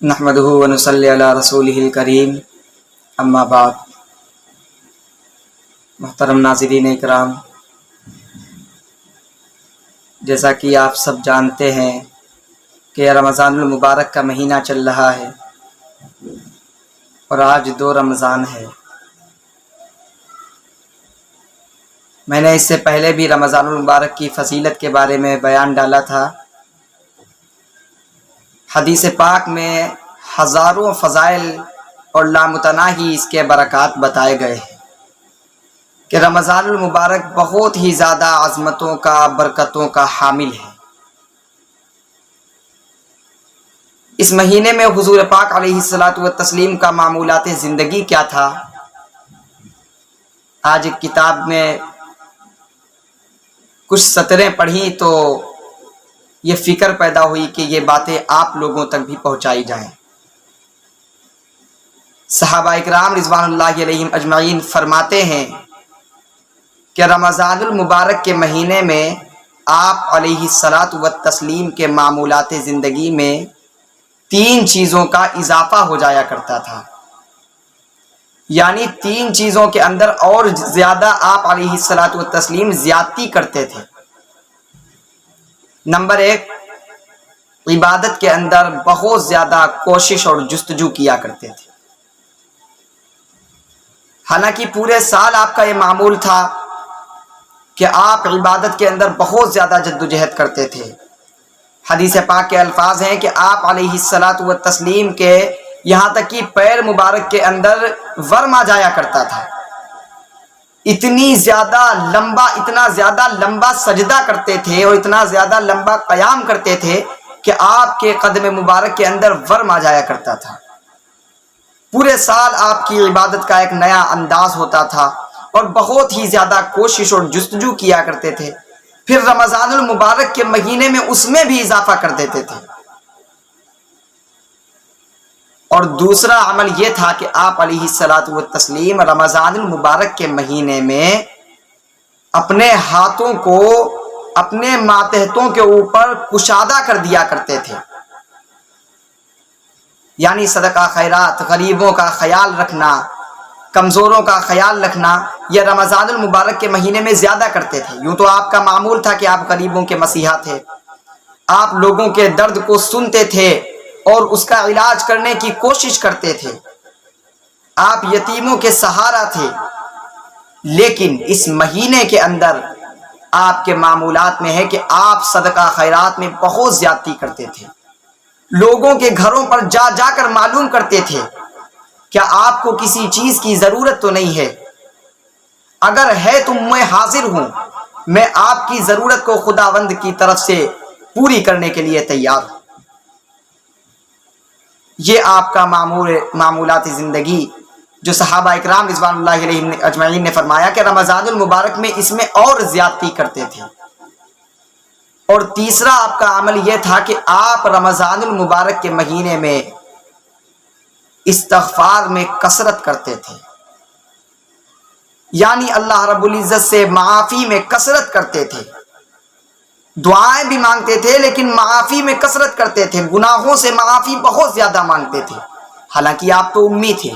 نحمدہ ونصلی علی رسولہ الکریم، اما بعد۔ محترم ناظرین اکرام، جیسا کہ آپ سب جانتے ہیں کہ رمضان المبارک کا مہینہ چل رہا ہے اور آج 2 رمضان ہے۔ میں نے اس سے پہلے بھی رمضان المبارک کی فضیلت کے بارے میں بیان ڈالا تھا۔ حدیث پاک میں ہزاروں فضائل اور لامتناہی اس کے برکات بتائے گئے ہیں کہ رمضان المبارک بہت ہی زیادہ عظمتوں کا، برکتوں کا حامل ہے۔ اس مہینے میں حضور پاک علیہ الصلاۃ والتسلیم کا معمولات زندگی کیا تھا؟ آج ایک کتاب میں کچھ سطریں پڑھی تو یہ فکر پیدا ہوئی کہ یہ باتیں آپ لوگوں تک بھی پہنچائی جائیں۔ صحابہ اکرام رضوان اللہ علیہم اجمعین فرماتے ہیں کہ رمضان المبارک کے مہینے میں آپ علیہ الصلاۃ والتسلیم کے معمولات زندگی میں 3 چیزوں کا اضافہ ہو جایا کرتا تھا، یعنی 3 چیزوں کے اندر اور زیادہ آپ علیہ الصلاۃ والتسلیم زیادتی کرتے تھے۔ نمبر 1، عبادت کے اندر بہت زیادہ کوشش اور جستجو کیا کرتے تھے۔ حالانکہ پورے سال آپ کا یہ معمول تھا کہ آپ عبادت کے اندر بہت زیادہ جدوجہد کرتے تھے۔ حدیث پاک کے الفاظ ہیں کہ آپ علیہ الصلاۃ والتسلیم کے یہاں تک کہ پیر مبارک کے اندر ورم آ جایا کرتا تھا۔ اتنا زیادہ لمبا سجدہ کرتے تھے اور اتنا زیادہ لمبا قیام کرتے تھے کہ آپ کے قدم مبارک کے اندر ورم آ جایا کرتا تھا۔ پورے سال آپ کی عبادت کا ایک نیا انداز ہوتا تھا اور بہت ہی زیادہ کوشش اور جستجو کیا کرتے تھے۔ پھر رمضان المبارک کے مہینے میں اس میں بھی اضافہ کر دیتے تھے۔ اور دوسرا عمل یہ تھا کہ آپ علیہ الصلاۃ والتسلیم رمضان المبارک کے مہینے میں اپنے ہاتھوں کو اپنے ماتحتوں کے اوپر کشادہ کر دیا کرتے تھے، یعنی صدقہ خیرات، غریبوں کا خیال رکھنا، کمزوروں کا خیال رکھنا، یہ رمضان المبارک کے مہینے میں زیادہ کرتے تھے۔ یوں تو آپ کا معمول تھا کہ آپ غریبوں کے مسیحا تھے، آپ لوگوں کے درد کو سنتے تھے اور اس کا علاج کرنے کی کوشش کرتے تھے، آپ یتیموں کے سہارا تھے۔ لیکن اس مہینے کے اندر آپ کے معمولات میں ہے کہ آپ صدقہ خیرات میں بہت زیادتی کرتے تھے، لوگوں کے گھروں پر جا جا کر معلوم کرتے تھے کیا آپ کو کسی چیز کی ضرورت تو نہیں ہے؟ اگر ہے تو میں حاضر ہوں، میں آپ کی ضرورت کو خداوند کی طرف سے پوری کرنے کے لیے تیار ہوں۔ یہ آپ کا معمولات زندگی جو صحابہ اکرام رضوان اللہ علیہم اجمعین نے فرمایا کہ رمضان المبارک میں اس میں اور زیادتی کرتے تھے۔ اور تیسرا آپ کا عمل یہ تھا کہ آپ رمضان المبارک کے مہینے میں استغفار میں کثرت کرتے تھے، یعنی اللہ رب العزت سے معافی میں کثرت کرتے تھے۔ دعائیں بھی مانگتے تھے لیکن معافی میں کثرت کرتے تھے، گناہوں سے معافی بہت زیادہ مانگتے تھے۔ حالانکہ آپ تو امی تھے،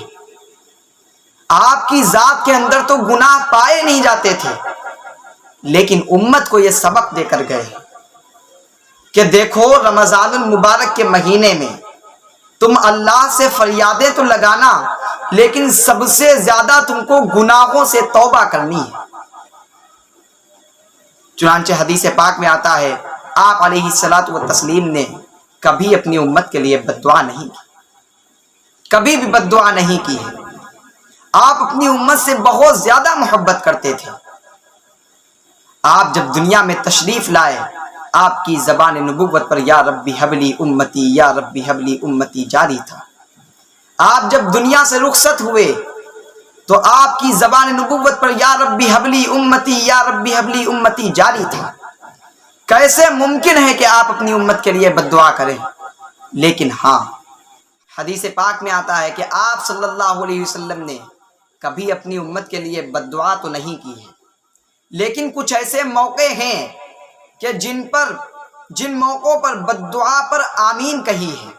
آپ کی ذات کے اندر تو گناہ پائے نہیں جاتے تھے، لیکن امت کو یہ سبق دے کر گئے کہ دیکھو رمضان المبارک کے مہینے میں تم اللہ سے فریادیں تو لگانا، لیکن سب سے زیادہ تم کو گناہوں سے توبہ کرنی ہے۔ چنانچہ حدیث پاک میں آتا ہے آپ علیہ الصلاۃ والتسلیم نے کبھی اپنی امت کے لیے بد دعا نہیں کی، کبھی بھی بد دعا نہیں کی ہے۔ آپ اپنی امت سے بہت زیادہ محبت کرتے تھے۔ آپ جب دنیا میں تشریف لائے، آپ کی زبان نبوت پر یا ربی حبلی امتی یا ربی حبلی امتی جاری تھا۔ آپ جب دنیا سے رخصت ہوئے تو آپ کی زبان نبوت پر یا ربی حبلی امتی یا ربی حبلی امتی جاری تھا۔ کیسے ممکن ہے کہ آپ اپنی امت کے لیے بد دعا کریں؟ لیکن ہاں، حدیث پاک میں آتا ہے کہ آپ صلی اللہ علیہ وسلم نے کبھی اپنی امت کے لیے بد دعا تو نہیں کی ہے، لیکن کچھ ایسے موقع ہیں کہ جن موقعوں پر بد دعا پر آمین کہی ہے۔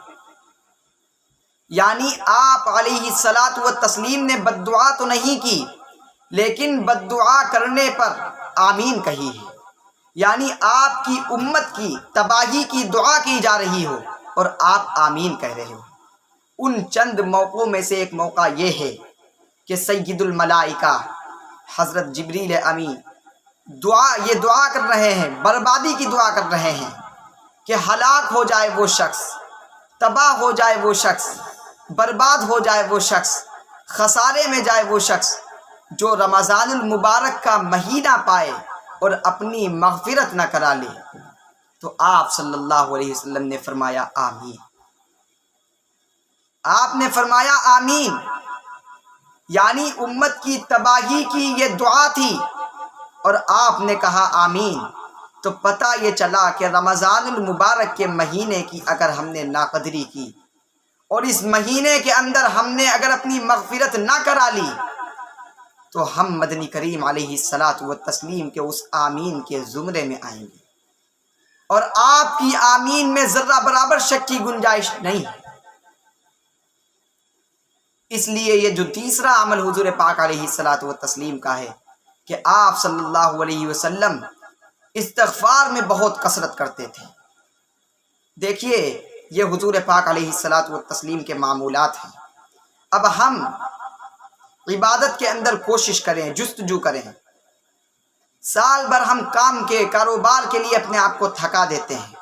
یعنی آپ علیہ الصلاۃ والتسلیم نے بد دعا تو نہیں کی، لیکن بد دعا کرنے پر آمین کہی ہے، یعنی آپ کی امت کی تباہی کی دعا کی جا رہی ہو اور آپ آمین کہہ رہے ہو۔ ان چند موقعوں میں سے ایک موقع یہ ہے کہ سید الملائکہ حضرت جبریل امین یہ دعا کر رہے ہیں، بربادی کی دعا کر رہے ہیں کہ ہلاک ہو جائے وہ شخص، تباہ ہو جائے وہ شخص، برباد ہو جائے وہ شخص، خسارے میں جائے وہ شخص جو رمضان المبارک کا مہینہ پائے اور اپنی مغفرت نہ کرا لے۔ تو آپ صلی اللہ علیہ وسلم نے فرمایا آمین۔ آپ نے فرمایا آمین، یعنی امت کی تباہی کی یہ دعا تھی اور آپ نے کہا آمین۔ تو پتہ یہ چلا کہ رمضان المبارک کے مہینے کی اگر ہم نے ناقدری کی اور اس مہینے کے اندر ہم نے اگر اپنی مغفرت نہ کرا لی تو ہم مدنی کریم علیہ الصلاۃ والتسلیم کے اس آمین کے زمرے میں آئیں گے، اور آپ کی آمین میں ذرہ برابر شک کی گنجائش نہیں۔ اس لیے یہ جو تیسرا عمل حضور پاک علیہ الصلاۃ والتسلیم کا ہے کہ آپ صلی اللہ علیہ وسلم استغفار میں بہت کثرت کرتے تھے۔ دیکھیے یہ حضور پاک علیہ الصلاۃ والتسلیم کے معمولات ہیں۔ اب ہم عبادت کے اندر کوشش کریں، جستجو کریں، سال بھر ہم کام کے کاروبار کے لیے اپنے آپ کو تھکا دیتے ہیں۔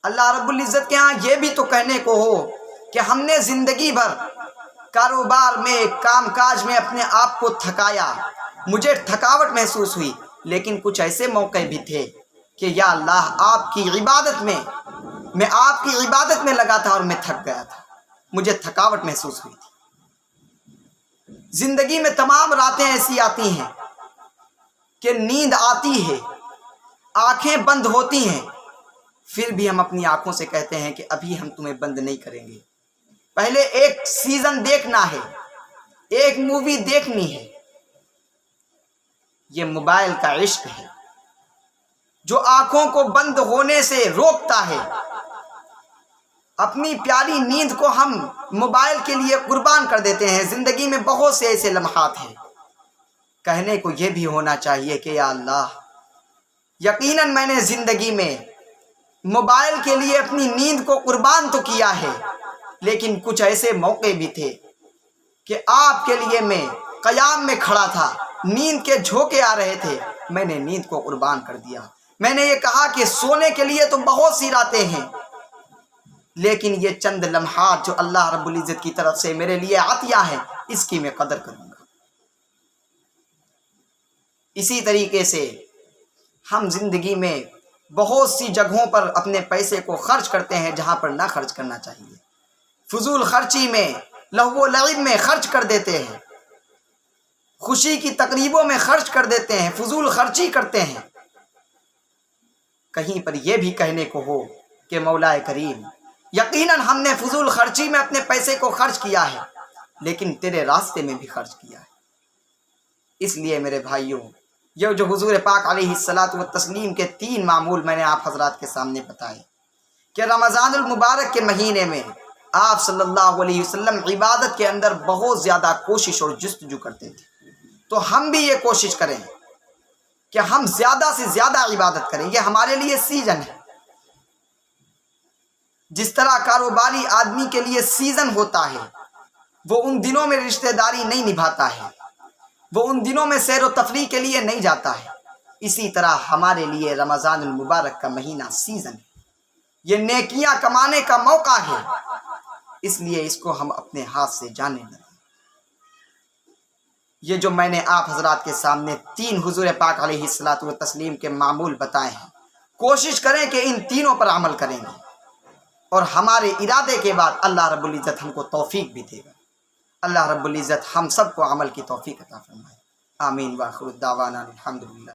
اللہ رب العزت کے ہاں یہ بھی تو کہنے کو ہو کہ ہم نے زندگی بھر کاروبار میں کام کاج میں اپنے آپ کو تھکایا، مجھے تھکاوٹ محسوس ہوئی، لیکن کچھ ایسے موقع بھی تھے کہ یا اللہ آپ کی عبادت میں آپ کی عبادت میں لگا تھا اور میں تھک گیا تھا، مجھے تھکاوٹ محسوس ہوئی تھی۔ زندگی میں تمام راتیں ایسی آتی ہیں کہ نیند آتی ہے، آنکھیں بند ہوتی ہیں، پھر بھی ہم اپنی آنکھوں سے کہتے ہیں کہ ابھی ہم تمہیں بند نہیں کریں گے، پہلے ایک سیزن دیکھنا ہے، ایک مووی دیکھنی ہے۔ یہ موبائل کا عشق ہے جو آنکھوں کو بند ہونے سے روکتا ہے۔ اپنی پیاری نیند کو ہم موبائل کے لیے قربان کر دیتے ہیں۔ زندگی میں بہت سے ایسے لمحات ہیں، کہنے کو یہ بھی ہونا چاہیے کہ یا اللہ یقیناً میں نے زندگی میں موبائل کے لیے اپنی نیند کو قربان تو کیا ہے، لیکن کچھ ایسے موقع بھی تھے کہ آپ کے لیے میں قیام میں کھڑا تھا، نیند کے جھونکے آ رہے تھے، میں نے نیند کو قربان کر دیا۔ میں نے یہ کہا کہ سونے کے لیے تو بہت سی راتیں ہیں، لیکن یہ چند لمحات جو اللہ رب العزت کی طرف سے میرے لیے عطیہ ہیں، اس کی میں قدر کروں گا۔ اسی طریقے سے ہم زندگی میں بہت سی جگہوں پر اپنے پیسے کو خرچ کرتے ہیں جہاں پر نہ خرچ کرنا چاہیے، فضول خرچی میں، لہو و لعب میں خرچ کر دیتے ہیں، خوشی کی تقریبوں میں خرچ کر دیتے ہیں، فضول خرچی کرتے ہیں۔ کہیں پر یہ بھی کہنے کو ہو کہ مولا کریم یقیناً ہم نے فضول خرچی میں اپنے پیسے کو خرچ کیا ہے، لیکن تیرے راستے میں بھی خرچ کیا ہے۔ اس لیے میرے بھائیوں، یہ جو حضور پاک علیہ الصلاۃ والتسلیم کے 3 معمول میں نے آپ حضرات کے سامنے بتائے کہ رمضان المبارک کے مہینے میں آپ صلی اللہ علیہ وسلم عبادت کے اندر بہت زیادہ کوشش اور جستجو کرتے تھے۔ تو ہم بھی یہ کوشش کریں کہ ہم زیادہ سے زیادہ عبادت کریں۔ یہ ہمارے لیے سیزن ہے، جس طرح کاروباری آدمی کے لیے سیزن ہوتا ہے، وہ ان دنوں میں رشتہ داری نہیں نبھاتا ہے، وہ ان دنوں میں سیر و تفریح کے لیے نہیں جاتا ہے، اسی طرح ہمارے لیے رمضان المبارک کا مہینہ سیزن ہے، یہ نیکیاں کمانے کا موقع ہے، اس لیے اس کو ہم اپنے ہاتھ سے جانے نہ دیں۔ یہ جو میں نے آپ حضرات کے سامنے 3 حضور پاک علیہ الصلاۃ والتسلیم کے معمول بتائے ہیں، کوشش کریں کہ ان تینوں پر عمل کریں گے، اور ہمارے ارادے کے بعد اللہ رب العزت ہم کو توفیق بھی دے گا۔ اللہ رب العزت ہم سب کو عمل کی توفیق عطا فرمائے۔ آمین۔ وآخر دعوانا الحمدللہ۔